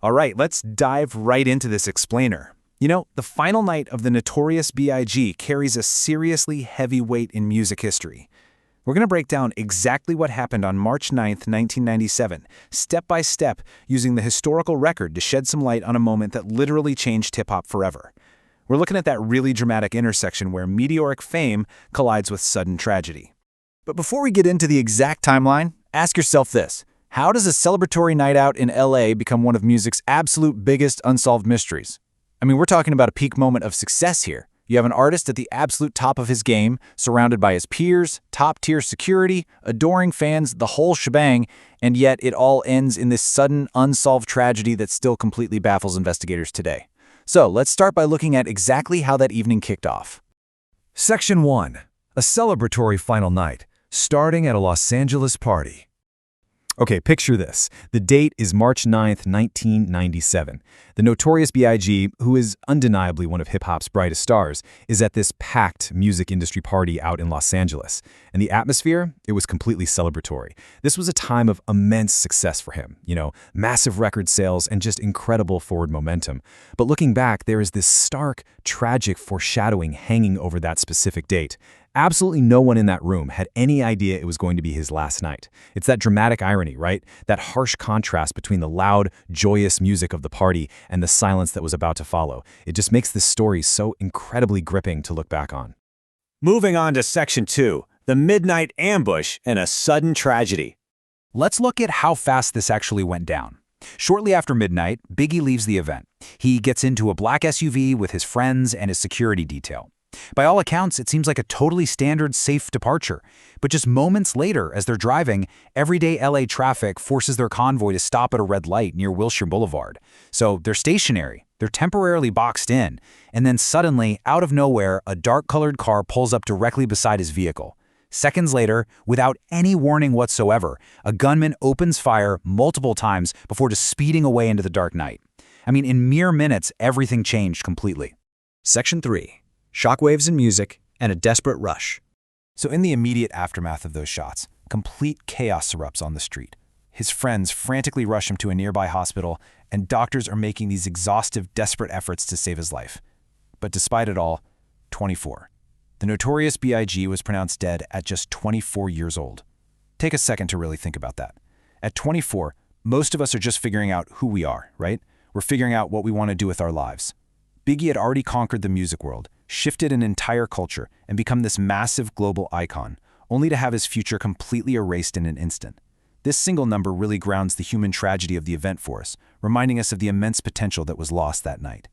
All right, let's dive right into this explainer. You know, the final night of the Notorious B.I.G. carries a seriously heavy weight in music history. We're going to break down exactly what happened on March 9th, 1997, step by step, using the historical record to shed some light on a moment that literally changed hip-hop forever. We're looking at that really dramatic intersection where meteoric fame collides with sudden tragedy. But before we get into the exact timeline, ask yourself this. How does a celebratory night out in LA become one of music's absolute biggest unsolved mysteries? I mean, we're talking about a peak moment of success here. You have an artist at the absolute top of his game, surrounded by his peers, top-tier security, adoring fans, the whole shebang, and yet it all ends in this sudden, unsolved tragedy that still completely baffles investigators today. So, let's start by looking at exactly how that evening kicked off. Section 1. A celebratory final night, starting at a Los Angeles party. Okay, picture this. The date is March 9th, 1997. The Notorious B.I.G., who is undeniably one of hip-hop's brightest stars, is at this packed music industry party out in Los Angeles. And the atmosphere, it was completely celebratory. This was a time of immense success for him, massive record sales and just incredible forward momentum. But looking back, there is this stark, tragic foreshadowing hanging over that specific date. Absolutely no one in that room had any idea it was going to be his last night. It's that dramatic irony, right? That harsh contrast between the loud, joyous music of the party and the silence that was about to follow. It just makes this story so incredibly gripping to look back on. Moving on to Section 2, the midnight ambush and a sudden tragedy. Let's look at how fast this actually went down. Shortly after midnight, Biggie leaves the event. He gets into a black SUV with his friends and his security detail. By all accounts, it seems like a totally standard, safe departure. But just moments later, as they're driving, everyday LA traffic forces their convoy to stop at a red light near Wilshire Boulevard. So they're stationary, they're temporarily boxed in, and then suddenly, out of nowhere, a dark-colored car pulls up directly beside his vehicle. Seconds later, without any warning whatsoever, a gunman opens fire multiple times before just speeding away into the dark night. I mean, in mere minutes, everything changed completely. Section 3. Shockwaves in music, and a desperate rush. So in the immediate aftermath of those shots, complete chaos erupts on the street. His friends frantically rush him to a nearby hospital, and doctors are making these exhaustive, desperate efforts to save his life. But despite it all, 24. The Notorious B.I.G. was pronounced dead at just 24 years old. Take a second to really think about that. At 24, most of us are just figuring out who we are, right? We're figuring out what we want to do with our lives. Biggie had already conquered the music world, shifted an entire culture, and become this massive global icon, only to have his future completely erased in an instant. This single number really grounds the human tragedy of the event for us, reminding us of the immense potential that was lost that night.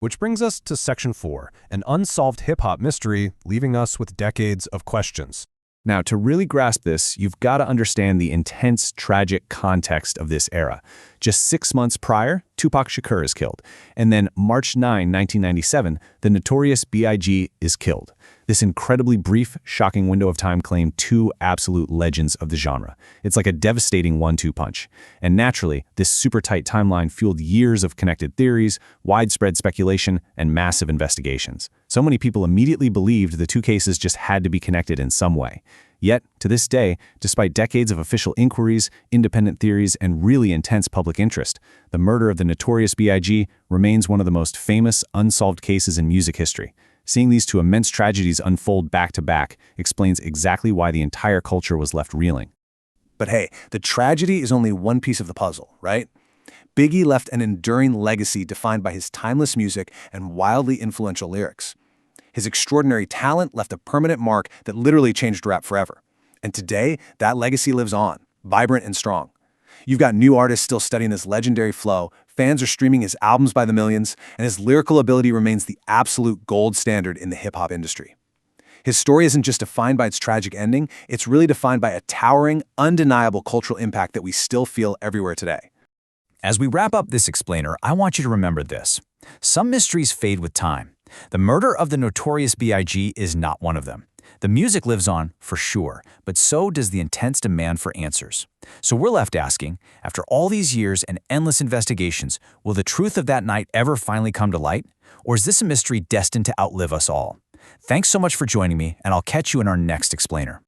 Which brings us to Section 4, an unsolved hip-hop mystery, leaving us with decades of questions. Now, to really grasp this, you've got to understand the intense, tragic context of this era. Just 6 months prior, Tupac Shakur is killed. And then March 9, 1997, the Notorious B.I.G. is killed. This incredibly brief, shocking window of time claimed two absolute legends of the genre. It's like a devastating 1-2 punch. And naturally, this super tight timeline fueled years of connected theories, widespread speculation, and massive investigations. So many people immediately believed the two cases just had to be connected in some way. Yet, to this day, despite decades of official inquiries, independent theories, and really intense public interest, the murder of the Notorious B.I.G. remains one of the most famous unsolved cases in music history. Seeing these two immense tragedies unfold back-to-back explains exactly why the entire culture was left reeling. But hey, the tragedy is only one piece of the puzzle, right? Biggie left an enduring legacy defined by his timeless music and wildly influential lyrics. His extraordinary talent left a permanent mark that literally changed rap forever. And today, that legacy lives on, vibrant and strong. You've got new artists still studying this legendary flow, fans are streaming his albums by the millions, and his lyrical ability remains the absolute gold standard in the hip-hop industry. His story isn't just defined by its tragic ending, it's really defined by a towering, undeniable cultural impact that we still feel everywhere today. As we wrap up this explainer, I want you to remember this. Some mysteries fade with time. The murder of the Notorious B.I.G. is not one of them. The music lives on, for sure, but so does the intense demand for answers. So we're left asking, after all these years and endless investigations, will the truth of that night ever finally come to light? Or is this a mystery destined to outlive us all? Thanks so much for joining me, and I'll catch you in our next explainer.